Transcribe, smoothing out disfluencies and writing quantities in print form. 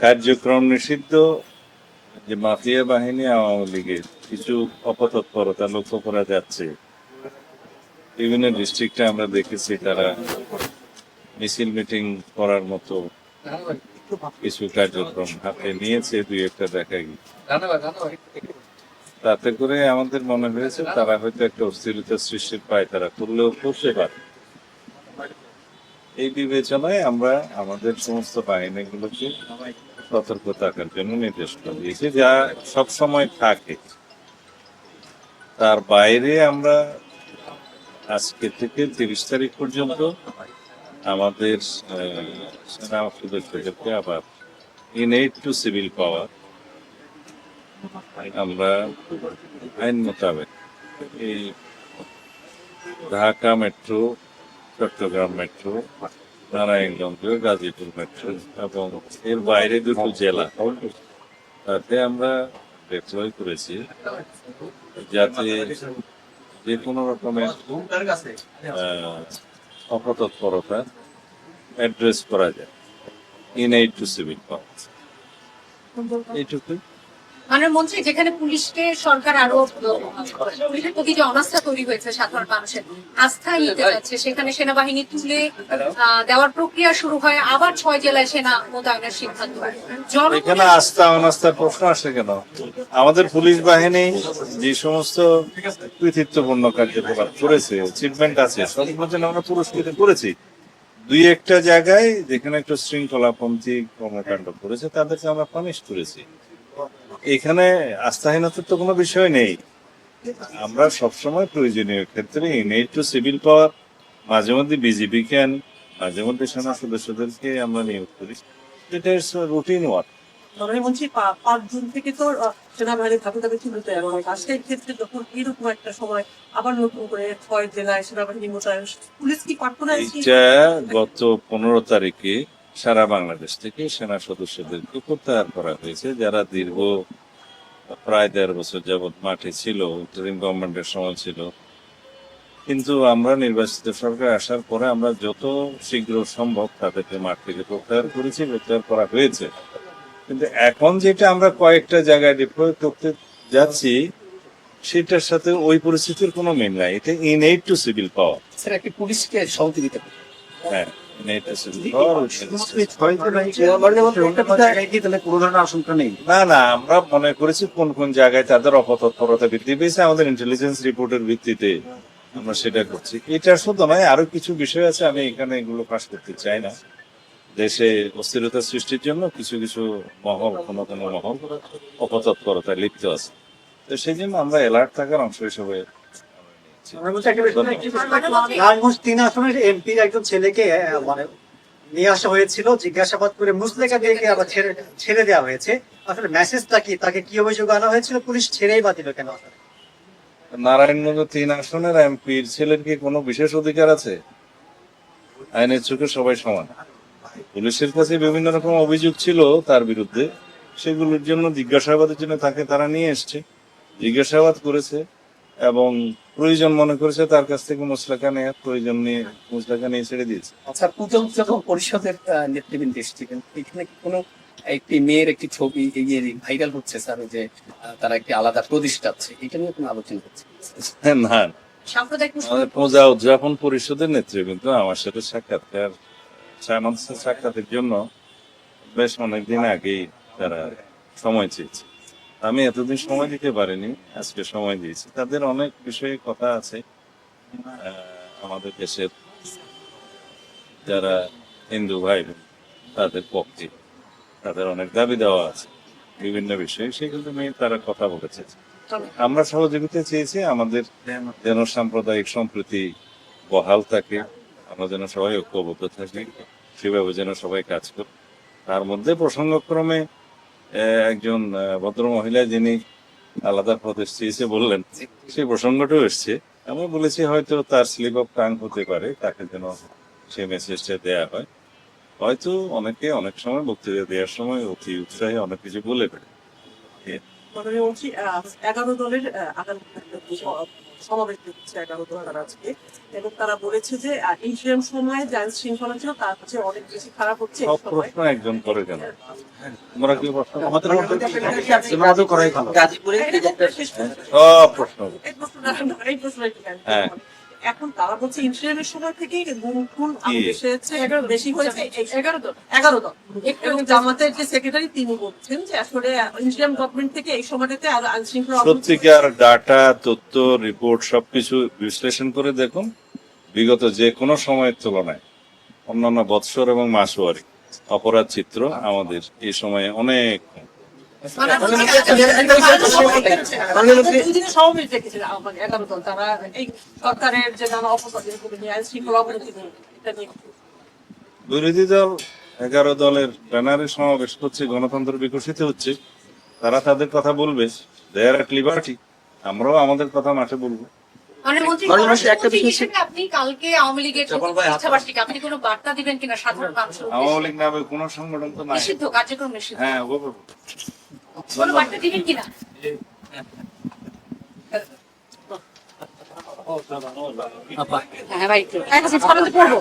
কার্যক্রম নিষিদ্ধ যে মাফিয়া বাহিনী আওয়ামী লীগের কিছু অপতৎপরতা লক্ষ্য করা যাচ্ছে। বিভিন্ন ডিস্ট্রিক্টে আমরা দেখেছি তারা মিছিল মিটিং করার মতো কিছু কার্যক্রম হাতে নিয়েছে, দুই একটা দেখা গেছে। তাতে করে আমাদের মনে হয়েছে তারা হয়তো একটা অস্থিরতা সৃষ্টির পায়, তারা করলেও করতে পারে। এই বিবেচনায় আমরা আমাদের সমস্ত বাহিনীগুলোকে সতর্ক থাকার জন্য নির্দেশ দিয়েছি, যা সবসময় থাকে। তার বাইরে আমরা আজকে থেকে 30 তারিখ পর্যন্ত আমাদের সেনা সদস্যদেরকে আবার ইনএইড টু সিভিল পাওয়ার আমরা আইন মোতাবেক এই Dhaka metro, Chittagong metro, Narayanganj, Gazipur metro এবং এর বাইরে দুটো জেলা, তাতে আমরা ডিপ্লয় করেছি যাতে যে কোনো রকমের অপতৎপরতা অ্যাড্রেস করা যায় ইনএইড টু সিভিল পাওয়ার। এইটুকু। মাননীয় মন্ত্রী, যেখানে পুলিশকে সরকার আরো পুলিশের প্রতি যে অনাস্থা তৈরি হয়েছে, সাধারণ মানুষের আস্থা নিতে যাচ্ছে, সেখানে সেনাবাহিনী তুলে দেওয়ার প্রক্রিয়া শুরু হয়, আবার 6 জেলায় সেনা মোতায়েনের সিদ্ধান্ত হয়। এখানে আস্থা অনাস্থার প্রশ্ন আসে কেন? আমাদের পুলিশ বাহিনী যে সমস্ত কৃতিত্বপূর্ণ কার্যকলাপ করেছে, অ্যাচিভমেন্ট আছে, সবগুলোর জন্য আমরা পুরস্কৃত করেছি। দুই একটা জায়গায় যেখানে একটু শৃঙ্খলাপন্থী কর্মকাণ্ড করেছে তাদেরকে আমরা পানিশ করেছি। এখানে আস্থাহীনতার তো কোনো বিষয় নেই। আমরা সবসময় প্রয়োজনীয় ক্ষেত্রে ইনএইড টু সিভিল পাওয়ার মাঝে মধ্যে বিজিবিকে আনি, মাঝে মধ্যে সেনা সদস্যদেরকে আমরা নিয়োগ করি। এটা রুটিন ওয়ার্ক। প্রধানমন্ত্রী 5 জুন থেকে তো সেনাবাহিনী ধাপে ধাপে তুলতে এবং আজকের ক্ষেত্রে যখন এরকম একটা সময় আবার নতুন করে 6 জেলায় সেনাবাহিনী মোতায়েন, পুলিশ কি প্রার্থনা? এইটা গত 15 তারিখে সারা বাংলাদেশ থেকে সেনা সদস্যদেরকে প্রত্যাহার করা হয়েছে, যারা দীর্ঘ প্রায় 1.5 বছর যাবৎ মাঠে ছিল, ইন্টারিম গভর্নমেন্টের সময় ছিল। কিন্তু আমরা নির্বাচিত সরকার আসার পরে আমরা যত শীঘ্র সম্ভব তাদেরকে মাঠ থেকে প্রত্যাহার করেছি, প্রত্যাহার করা হয়েছে। কিন্তু এখন যেটা আমরা কয়েকটা জায়গায় ডিপ্লয় করতে যাচ্ছি, সেটার সাথে ওই পরিস্থিতির কোনো মিল নাই। এটা ইনএইড টু সিভিল পাওয়ার। স্যার, একটি পুলিশকে সহযোগিতা দিতে পারে। হ্যাঁ, ইনএইড টু সিভিল পাওয়ার। আশঙ্কা নেই। না না, আমরা মনে করেছি কোন কোন জায়গায় তাদের অপতৎপরতা বৃদ্ধি পেয়েছে, আমাদের ইন্টেলিজেন্স রিপোর্টের ভিত্তিতে আমরা সেটা করছি। এটা শুধু নয়, আরো কিছু বিষয় আছে, আমি এখানে এগুলো পাশ করতে চাই না। দেশে অস্থিরতা সৃষ্টির জন্য কিছু কিছু মহল, কোনো কোনো মহল অপতৎপরতায় লিপ্ত আছে। তো সেই জন্য আমরা অ্যালার্ট থাকার অংশ হিসেবে নারায়ণগঞ্জ 3 আসনের এমপির একজন ছেলেকে মানে নিয়ে আসা হয়েছিল, জিজ্ঞাসাবাদ করে মুসলেকা দিয়ে আবার ছেড়ে দেওয়া হয়েছে। আসলে মেসেজটা কি, তাকে কি অভিযোগ আনা হয়েছিল, পুলিশ ছেড়েই বা দিল কেন? নারায়ণগঞ্জ 3 আসনের এমপির ছেলের কি কোনো বিশেষ অধিকার আছে? আইনের চোখে সবাই সমান। পুলিশের কাছে বিভিন্ন রকম অভিযোগ ছিল তার বিরুদ্ধে, সেগুলোর জন্য জিজ্ঞাসাবাদের জন্য তাকে তারা নিয়ে এসছে, জিজ্ঞাসাবাদ করেছে এবং প্রয়োজন মনে করেছে তার কাছ থেকে মুসলেকা নেওয়ার, প্রয়োজন নিয়ে মুসলেকা নিয়ে ছেড়ে দিয়েছে। আচ্ছা, পূজা উদযাপন পরিষদের নেতৃবৃন্দ এসেছিলেন, এখানে কি কোনো একটি মেয়ের একটি ছবি এগিয়ে ভাইরাল হচ্ছে স্যার, যে তারা একটি আলাদা প্রদেশ যাচ্ছে, এটা নিয়ে কোনো আলোচনা হচ্ছে? না, সাম্প্রদায়িক পূজা উদযাপন পরিষদের নেতৃবৃন্দ আমার সাথে সাক্ষাতের জন্য বেশ অনেকদিন আগেই তারা সময় চেয়েছে। আমি এতদিন সময় দিতে পারিনি, আজকে সময় দিয়েছি। তাদের অনেক বিষয়ে কথা আছে। আমাদের দেশের যারা হিন্দু ভাই তাদের পক্ষে তাদের অনেক দাবি দেওয়া আছে বিভিন্ন বিষয়ে, সেগুলো নিয়ে তারা কথা বলেছে। আমরা সহযোগিতা চেয়েছি, আমাদের যেন সাম্প্রদায়িক সম্প্রীতি বহাল থাকে, আমরা যেন সবাই ঐক্যবদ্ধ থাকি, সেভাবে যেন সবাই কাজ করে। তার মধ্যে প্রসঙ্গক্রমে একজন ভদ্র মহিলা যিনি আলাদা প্রদেশ চেয়েছে বললেন, সেই প্রসঙ্গটাও এসছে। আমি বলেছি হয়তো তার স্লিপ অফ টাং হতে পারে, তাকে যেন সেই মেসেজটা দেয়া হয়। হয়তো অনেকে অনেক সময় বক্তৃতা দেওয়ার সময় অতি উৎসাহে অনেক কিছু বলে ফেলে। প্রধানমন্ত্রী 11 দলের আগামী সমাবেশ দেখছে 11 দল তারা আজকে, এবং তারা বলেছে যে ইন্টারিম সময়ে যে আইন শৃঙ্খলা ছিল তার চেয়ে অনেক বেশি খারাপ হচ্ছে এই সব সময়। প্রশ্ন একজন করে কেন? তোমরা কি প্রশ্ন সব প্রশ্ন এই প্রশ্ন একটু cancel হ্যাঁ। করুন। এখন তারা বলছে ইন্টারিমের সময় থেকে গুম খুন আমাদের দেশে বেশি হয়েছে 11 দল এবং জামাতের যে সেক্রেটারি তিনি বলছেন যে আসলে ইন্টারিম গভর্নমেন্ট থেকে এই সময়টাতে আরো আইন শৃঙ্খলা সত্যিকার ডাটা, তথ্য, রিপোর্ট সবকিছু বিশ্লেষণ করে দেখুন, বিগত যে কোনো সময়ের তুলনায় অন্যান্য বৎসর এবং মাসওয়ারি অপরাধ চিত্র আমাদের এই সময়ে অনেক কম। দুদিনের সমাবেশ দেখেছিল আমাদের 11 দল, তারা এই সরকারের যে নানা অপরাধ এগুলো নিয়ে আইন শৃঙ্খলা অবনতি নিয়ে এটা নিয়ে বিরোধী দল 11 দলের ব্যানারে সমাবেশ করছে, গণতন্ত্র বিকশিত হচ্ছে, তারা তাদের কথা বলবে, দেয়ার এট লিবার্টি, আমরাও আমাদের কথা মাঠে বলবো। মন্ত্রী পরামর্শ একটা মন্ত্রী বিষয় হিসেবে আপনি কালকে আওয়ামী লীগের প্রতিষ্ঠাবার্ষিকী আপনি কোনো বার্তা দিবেন কিনা সাধারণ মানুষের আওয়ামী উদ্দেশ্যে? লীগ নামে কোনো সংগঠন তো নাই। নিষিদ্ধ কার্যক্রম নিষিদ্ধ, হ্যাঁ, কোনো বার্তা দিবেন কিনা? হ্যাঁ ভাই একটু পড়বো